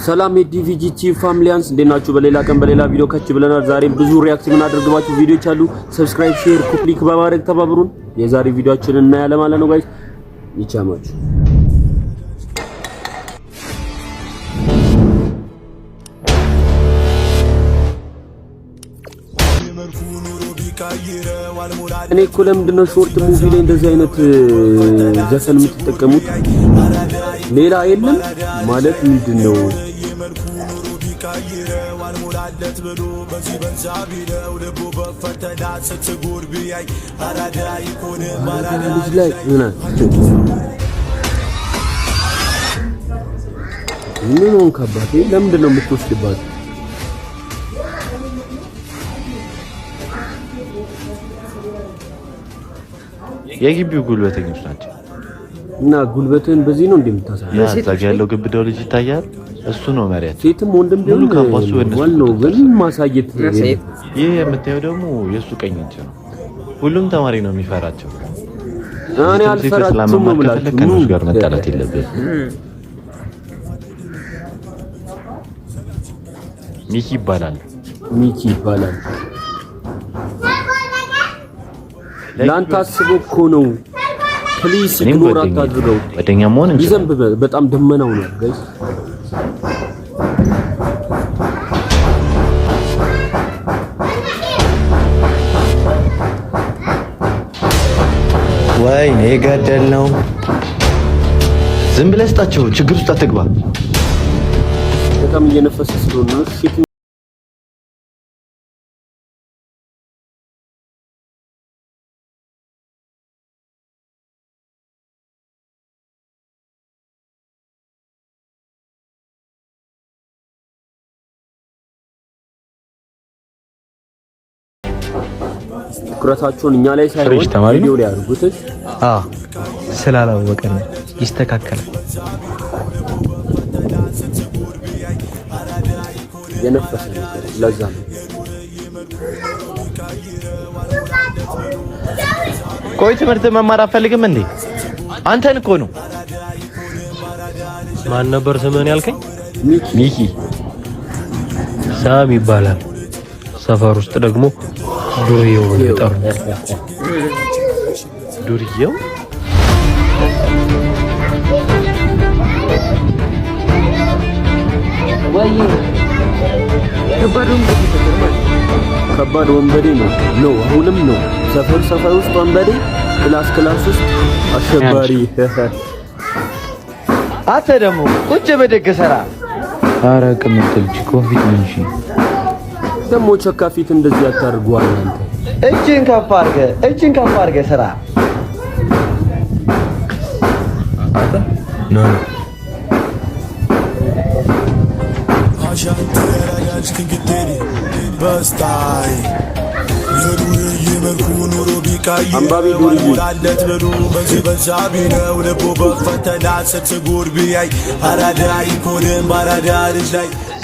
ሰላም የዲቪጂቲ ፋሚሊያንስ እንደናችሁ በሌላ ቀን በሌላ ቪዲዮ ከች ብለናል። ዛሬም ብዙ ሪአክት የምናደርግባችሁ ቪዲዮዎች አሉ። ሰብስክራይብ፣ ሼር፣ ኮፕሊክ በማድረግ ተባብሩን። የዛሬ ቪዲዮአችንን እናያለን ማለት ነው ጋይስ። ይቻማችሁ እኔ እኮ ለምንድን ነው ሾርት ሙቪ ላይ እንደዚህ አይነት ዘፈን የምትጠቀሙት? ሌላ የለም ማለት ምንድነው? ምን ሆን ከባቴ ለምንድን ነው የምትወስድባት? የግቢው ጉልበተኞች ናቸው እና ጉልበትን በዚህ ነው እንደምታሳየው። ያዛጋ ያለው ግብዳው ልጅ ይታያል። እሱ ነው መሪያት። ሴትም ወንድም ቢሆን ካምፓሱ ነው ግን ማሳየት። ይሄ የምታየው ደግሞ የሱ ቀኝ እጅ ነው። ሁሉም ተማሪ ነው የሚፈራቸው። እኔ አልፈራቸውም ነው ማለት ከነሱ ጋር መጣላት የለብህም። ሚኪ ይባላል። ላንተ አስቦ እኮ ነው። ፕሊስ ኢግኖር አታድርገው። ወደኛ መሆን እንጂ ይዘንብ በጣም ደመናው ነው ጋይስ። ወይኔ ገደል ነው። ዝም ብለህ ስጣቸው፣ ችግር ውስጥ አትግባ። በጣም እየነፈሰ ስለሆነ ሽት ትኩረታቸውን እኛ ላይ ሳይሆን ቪዲዮ ላይ አድርጉት። ስላላወቀ ነው። ይስተካከላል። የነፈሰ ለዛ ነው። ቆይ ትምህርት መማር አፈልግም እንዴ? አንተን እኮ ነው። ማን ነበር ስምህን ያልከኝ? ሚኪ ሳም ይባላል። ሰፈር ውስጥ ደግሞ ዱርዬው ይጠሩኛል። ዱርዬው ከባድ ወንበዴ ነው። አሁንም ነው ሰፈር ውስጥ ወንበዴ፣ ክላስ ውስጥ አሸባሪ። አንተ ደግሞ ቁጭ በደግ ሰራ። ኧረ ቅምጥል ኮፊት ምንሽ ደግሞ ቸካፊት እንደዚህ ያታርጓል። አንተ እጅን ከፍ አድርገህ ስራ። ኖ አንባቢ ዱርዬ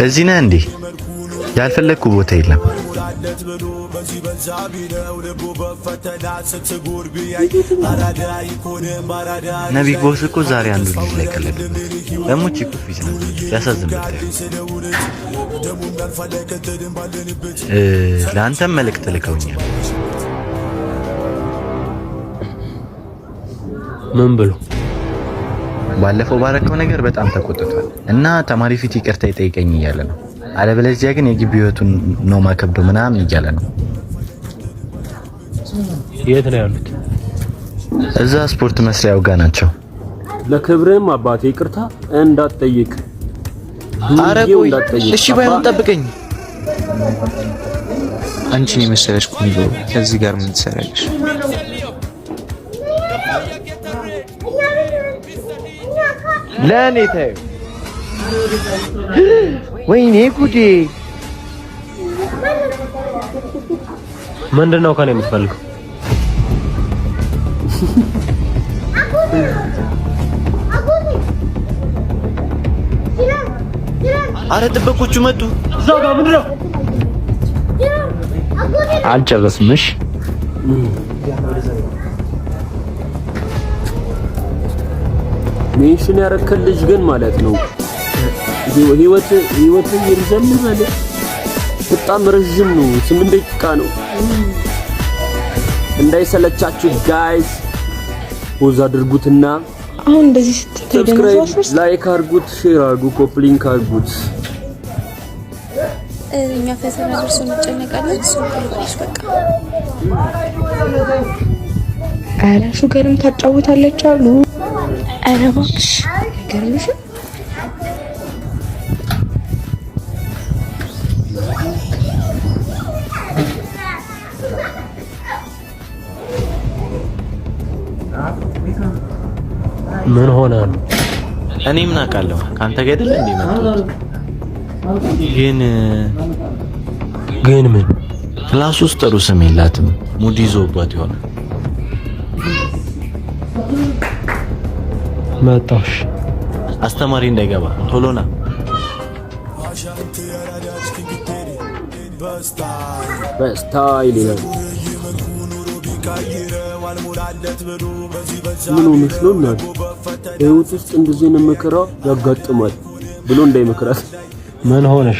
እዚህ ነህ እንዴ? ያልፈለግኩ ቦታ የለም። ነቢይ ቦስ እኮ ዛሬ አንዱ ልጅ ላይ ቀለደበት። ለሞች ኩፊት ነው ያሳዝናል። ለአንተም መልእክት ልከውኛል። ምን ብሎ? ባለፈው ባረከው ነገር በጣም ተቆጥቷል እና ተማሪ ፊት ይቅርታ ይጠይቀኝ እያለ ነው። አለበለዚያ ግን የግቢ ህይወቱን ነው ማከብደው ምናምን እያለ ነው። የት ነው ያሉት? እዛ ስፖርት መስሪያው ጋር ናቸው። ለክብርም አባቴ ይቅርታ እንዳትጠይቅ። ኧረ ቆይ እሺ ባይሆን ጠብቀኝ። አንቺን የመሰለሽ ቆንጆ ከዚህ ጋር ምን ትሰራለሽ? ለኔ ተይው። ወይኔ ጉዴ! ምንድነው ከኔ የምትፈልገው? አረ ጥበቆቹ መጡ። እዛው ጋር ምንድነው? አልጨረስምሽ። ሜንሽን ያረከል ልጅ ግን ማለት ነው ህይወት ይርዘም ማለት በጣም ረጅም ነው። 8 ደቂቃ ነው። እንዳይሰለቻችሁ ጋይስ ፖዝ አድርጉትና አሁን እንደዚህ ስትተደነዛው ላይክ አድርጉት፣ ሼር አድርጉ፣ ኮፒ ሊንክ አድርጉት። እኛ ፈተና ደርሶ እንጨነቃለን። እሱ ካልኩሽ በቃ አረ ሹገርም ታጫውታለች አሉ። አረ እባክሽ ገርምሽ ምን ሆነ ነው? እኔ ምን አውቃለሁ? ካንተ ገደል እንዴ መጥቶት ግን ምን ክላስ ውስጥ ጥሩ ስም የላትም። ሙድ ይዞባት ይሆናል። መጣሽ አስተማሪ እንዳይገባ ቶሎና በስታይል ይላል። ምን ሆነሽ ነው እናት? ህይወት ውስጥ እንደዚህ ነው መከራ ያጋጥማል ብሎ እንዳይመክራት። ምን ሆነሽ?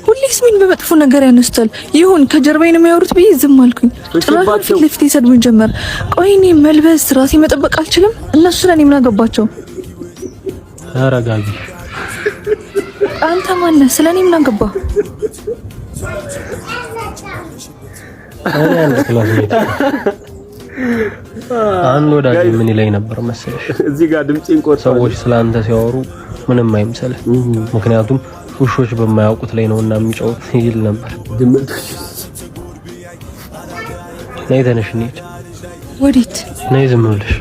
ሁሌስ ምን በመጥፎ ነገር ያነስታል። ይሁን ከጀርባዬ ነው የሚያወሩት ብዬ ዝም አልኩኝ። ጭራሽ ፊት ለፊት ይሰድቡኝ ጀመር። ቆይ እኔ መልበስ ራሴ መጠበቅ አልችልም? እነሱ ለኔ ምን አገባቸው? ተረጋጊ። አንተ ማነህ? ስለኔ ምን አገባ? አንድ ወዳጅ ምን ይለኝ ነበር መሰለሽ? እዚህ ጋር ድምጼን ቆርጠው ሰዎች ስላንተ ሲያወሩ ምንም አይምሰልህ፣ ምክንያቱም ውሾች በማያውቁት ላይ ነውና የሚጮህ ይል ነበር። ነይ ተነሽ እንሂድ። ወዴት? ነይ ዝም ብለሽ።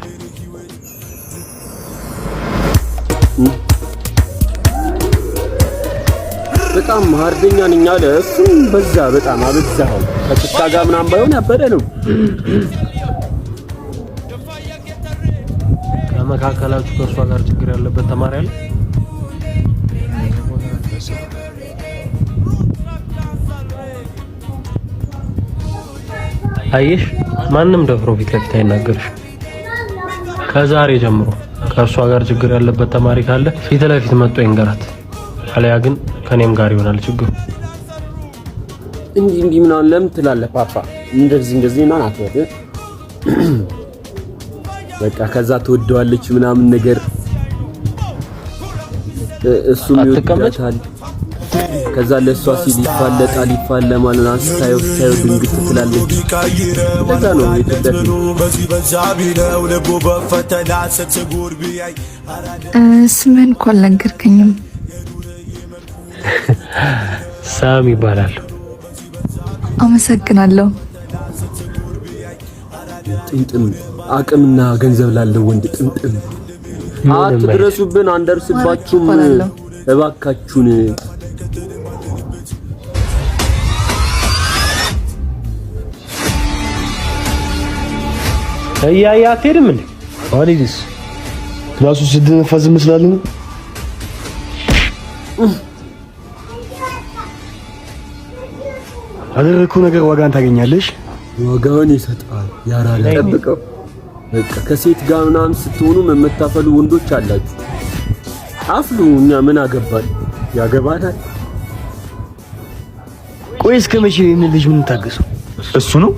በጣም ሀርደኛ ነኝ አለ። እሱም በዛ በጣም አበዛው። ከጭቃ ጋር ምናምን ባይሆን ያበደ ነው። ከመካከላችሁ ከእርሷ ጋር ችግር ያለበት ተማሪ አለ? አየሽ፣ ማንም ደፍሮ ፊት ለፊት አይናገርሽ። ከዛሬ ጀምሮ ከእርሷ ጋር ችግር ያለበት ተማሪ ካለ ፊት ለፊት መጥቶ ይንገራት። አለያ ግን ከኔም ጋር ይሆናል ችግሩ። እንዲህ ምናምን ለምን ትላለህ ፓፓ? እንደዚህ ነው አትወድ። በቃ ከዛ ትወደዋለች ምናምን ነገር እሱም ይወዳታል። ከዛ ለሷ ሲል ይፋለማል። አንስታዩ ድንግጥ ትላለች። ከዛ ነው የተደረገ። ስምን እኮ አልነገርከኝም። ሳም ይባላል። አመሰግናለሁ። ጥምጥም አቅምና ገንዘብ ላለው ወንድ ጥምጥም። አትድረሱብን፣ አንደርስባችሁም እባካችሁን። እያያ አትሄድም እንዴ? አሊዲስ ክላሱ ስትነፋዝ መስላል ነው። አደረኩ ነገር ዋጋን ታገኛለሽ። ዋጋውን ይሰጣል። ያራዳ ጠብቀው። በቃ ከሴት ጋር ምናምን ስትሆኑ መመታፈሉ ወንዶች አላችሁ። አፍሉ። እኛ ምን አገባል? ያገባናል። ቆይ እስከ መቼ ይሄን ልጅ ምን ታገሰው? እሱ ነው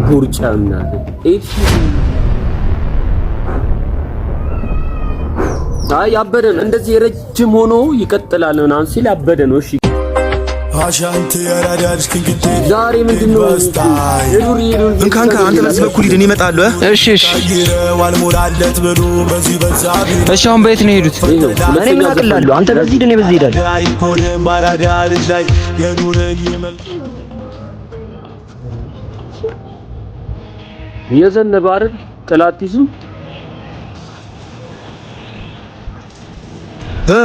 ጉርጫና እሺ። አይ ያበደ ነው። እንደዚህ ረጅም ሆኖ ይቀጥላል ምናምን ሲል ያበደ ነው። እሺ ዛሬ ምንድነው? እንካንካ አንተ በዚህ በኩል ሂድ፣ እኔ እመጣለሁ። እሺ አሁን በየት ነው የሄዱት? እኔ ምን አቅላለሁ? አንተ በዚህ ሂድ፣ እኔ በዚህ ሄዳለሁ። የዘነበ አይደል? ጥላት ይዙ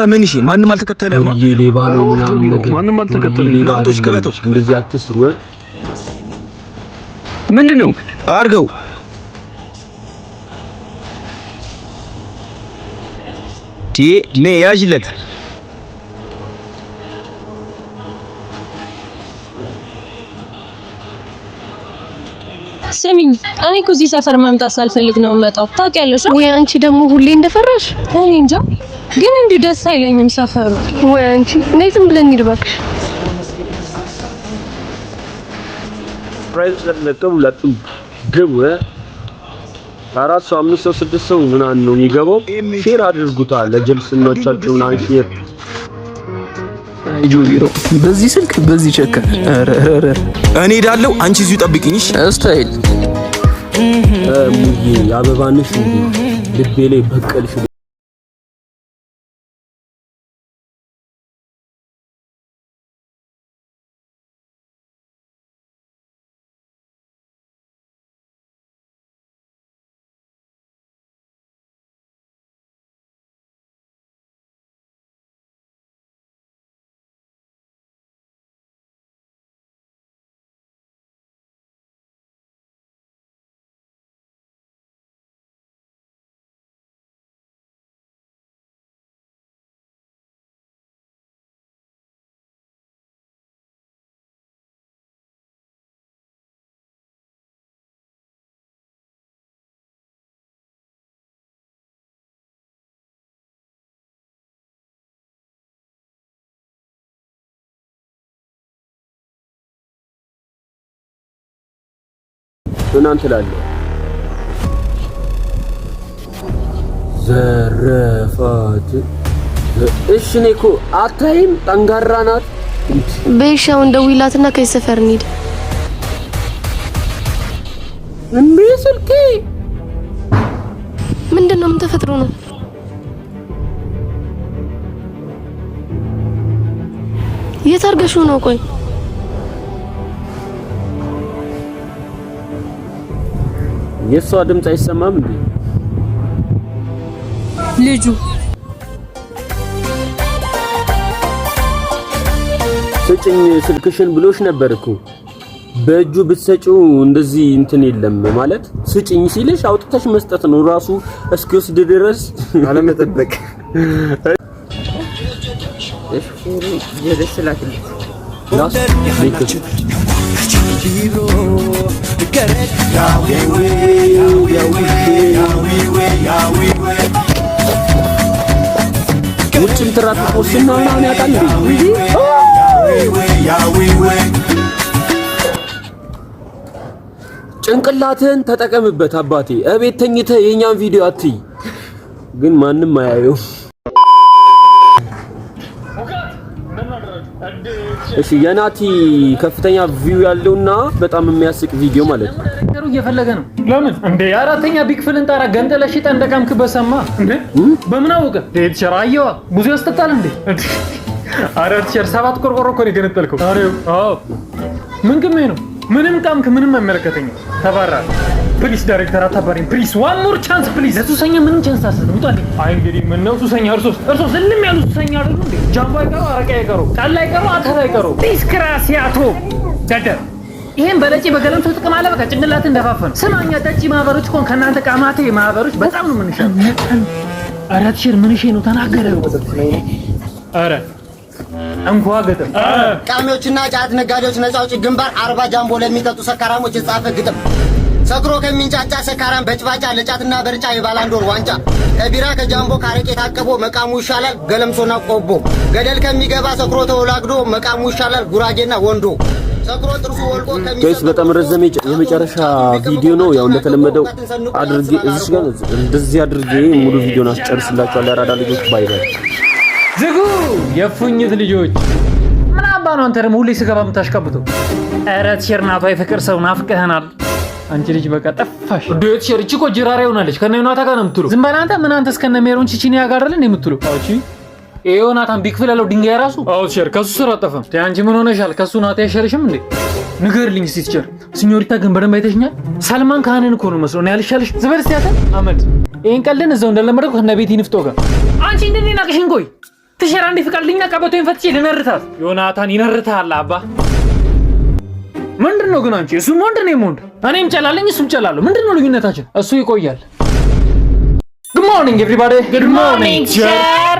ምን እሺ፣ ማንም አልተከተለም። ሌባ ነው ምናምን ነገር ማንም አልተከተለም። ላንቶች ከበተው እንደዚህ አትስሩ። ምንድነው አርገው? ያዥለት ስሚኝ እኔ እኮ እዚህ ሰፈር መምጣት ሳልፈልግ ነው የምመጣው ታውቂያለሽ ወይ አንቺ ደግሞ ሁሌ እንደፈራሽ እኔ እንጃ ግን እንዲሁ ደስ አይለኝም ሰፈሩ ወይ አንቺ ነይ ዝም ብለን እንሂድ እባክሽ ፕራይስ ለጥም ግቡ 4 ሰው 5 ሰው 6 ሰው ምናምን ነው የሚገባው ሼር አድርጉታል ለጀልስኖቻችሁ እና ሼር ጆቢሮ በዚህ ስልክ በዚህ ቸከ እኔ ሄዳለሁ አንቺ እዚሁ ጠብቂኝሽ ስታይል ሙዬ አበባንሽ ልቤ ላይ በቀልሽ እናንተ ላለ ዘረፋት እሺ ነኮ አታይም ጠንጋራ ናት በሻው እንደውይላትና ከሰፈር እንሂድ እንዴ ስልኬ ምንድነው ምን ተፈጥሮ ነው የታርገሽው ነው ቆይ የሷ ድምጽ አይሰማም እንዴ ልጁ ስጭኝ ስልክሽን ብሎሽ ነበርኩ በእጁ ብትሰጪው እንደዚህ እንትን የለም ማለት ስጭኝ ሲልሽ አውጥተሽ መስጠት ነው ራሱ እስኪወስድ ድረስ አለመጠበቅ እሺ የደስላት ውጭም ትራፊኮችና ምናምን ያውቃል እንዴ ጭንቅላትህን ተጠቀምበት አባቴ እቤት ተኝተህ የኛን ቪዲዮ አትይ ግን ማንም አያየው እሺ የናቲ ከፍተኛ ቪው ያለውና በጣም የሚያስቅ ቪዲዮ ማለት ነው ነገሩ እየፈለገ ነው ለምን እንዴ አራተኛ ቢክፍልን ጣራ ገንጠለሽ ጠንደቃምክ በሰማ እንዴ በምን አወቀ ዴት ሸራየዋ ብዙ ያስተጣል እንዴ አራት ሸር 7 ቆርቆሮ እኮ ነው የገነጠልከው አሬው አዎ ምን ግሜ ነው ምንም ቃምክ ምንም አይመለከተኝም ተባራ ፕሊስ ዳይሬክተር አታባሪኝ ፕሊስ ዋን ሞር ቻንስ ፕሊስ ለሱሰኛ ምንም ቻንስ አሰጥ ውጣልኝ አይ እንግዲህ ምን ነው ሱሰኛ እርሶ ዝልም ያሉ ሱሰኛ አይደሉ እንዴ ጃምቦ አይቀሩ አረቄ አይቀሩ ጣላ አይቀሩ አተር አይቀሩ ዲስክራሲያቶ ደደ ይሄን በለጪ በገለምቶ ጥቅም አለ በቃ ጭንቅላት እንደፋፈን ስማኛ ጠጪ ማህበሮች ኮን ከናንተ ቃማቴ ማህበሮች በጣም ነው ምንሻል አራት ሺር ምን ነው ተናገረው አረ እንኳ ገጠም ቃሚዎችና ጫት ነጋዴዎች ነፃ አውጪ ግንባር 40 ጃምቦ ለሚጠጡ ሰካራሞች የጻፈ ግጥም ሰክሮ ከሚንጫጫ ሰካራም በጭባጫ ለጫትና በርጫ የባላንዶር ዋንጫ ከቢራ ከጃምቦ ካረቄ ታቀቦ መቃሙ ይሻላል ገለምሶና ቆቦ ገደል ከሚገባ ሰክሮ ተወላግዶ መቃሙ ይሻላል ጉራጌና ወንዶ ሰክሮ ጥርሱ ወልቆ ከሚስ በጣም ረዘመ የመጨረሻ ቪዲዮ ነው ያው እንደተለመደው አድርጌ እዚህ ጋር እንደዚህ አድርጌ ሙሉ ቪዲዮን አስጨርስላችኋለሁ ያራዳ ልጆች ባይ ባይ ዝጉ የፉኝት ልጆች ምን አባ ነው አንተ ደግሞ ሁሌ ስገባ የምታሽቀብጠው አራት ሸርናቷ የፍቅር ሰው ናፍቀህናል አንቺ ልጅ በቃ ጠፋሽ ዶት ሸርቺ እኮ ጅራራ ይሆናለች ከነዮናታ ጋር ነው የምትሉ ዝም በል አንተ ምን አንተ እስከነ ሜሮን ቺቺኒያ ጋር አይደል የምትሉ አውጪ ኤዮናታን ቢክፍል ያለው ድንጋይ ራሱ አው ሸር ከሱ ስራ አጠፋም አንቺ ምን ሆነሻል ከሱ ናታ ያሸርሽም እንዴ ንገርልኝ ሲስቸር ሲኞሪታ ግን በደንብ አይተሽኛል ሰልማን ካህንን እኮ ነው መስሎ ነው ያልሻልሽ ዝበር ሲያተ አመድ ይሄን ቀልን እዛው እንደለመደው ከነቤት ይንፍቶ ጋር አንቺ እንደኔ ናቅሽን ቆይ ትሸራ እንደ ፍቃልኛ ቀበቶን ፈትቼ ልነርታት ዮናታን ይነርታል አባ ምንድነው ግን አንቺ እሱ ምንድነው የሞንድ እኔም ጨላለኝ እሱም ጨላለሁ ምንድነው ልዩነታችን እሱ ይቆያል Good morning everybody Good morning ቸር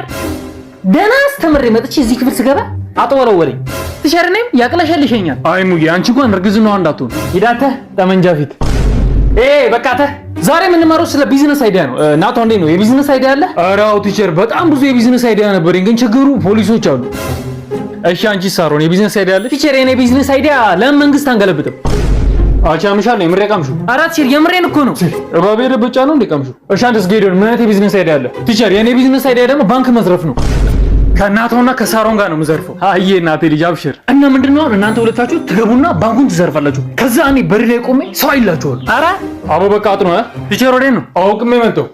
ደህና አስተምሬ መጥቼ እዚህ ክፍል ስገባ አጥወለወለኝ ትሸርኔም ያቅለሸልሸኛል አይ ሙዬ አንቺ እንኳን እርግዝናው እንዳትሆን ሂዳተ ጠመንጃ ፊት በቃ ዛሬ የምንማረው ስለ ቢዝነስ አይዲያ ነው። ናቶ እንዴት ነው የቢዝነስ አይዲያ አለ? ኧረ አዎ ቲቸር፣ በጣም ብዙ የቢዝነስ አይዲያ ነበረኝ፣ ግን ችግሩ ፖሊሶች አሉ። እሺ አንቺ ሳሮን የቢዝነስ አይዲያ አለ? ቲቸር የኔ ቢዝነስ አይዲያ ለምን መንግስት አንገለብጥም? አቻምሻል ነው የምሬ ቀምሹ። አራት ቲቸር የምሬን እኮ ነው። እባቤ ብቻ ነው እንደ ቀምሹ። እሺ አንተስ ጌዲዮን ምን አይነት የቢዝነስ አይዲያ አለ? ቲቸር የኔ ቢዝነስ አይዲያ ደግሞ ባንክ መዝረፍ ነው። ከናቶና ከሳሮን ጋር ነው የምዘርፈው። አዬ እናቴ ልጅ አብሽር። እና ምንድነው እናንተ ሁለታችሁ ትገቡና ባንኩን ትዘርፋላችሁ። ከዛ እኔ በር ላይ ቆሜ ሰው አይላችኋል። አረ አቦ በቃ አጥኖ ቲቸር ወዴት ነው? አውቅሜ መጣሁ።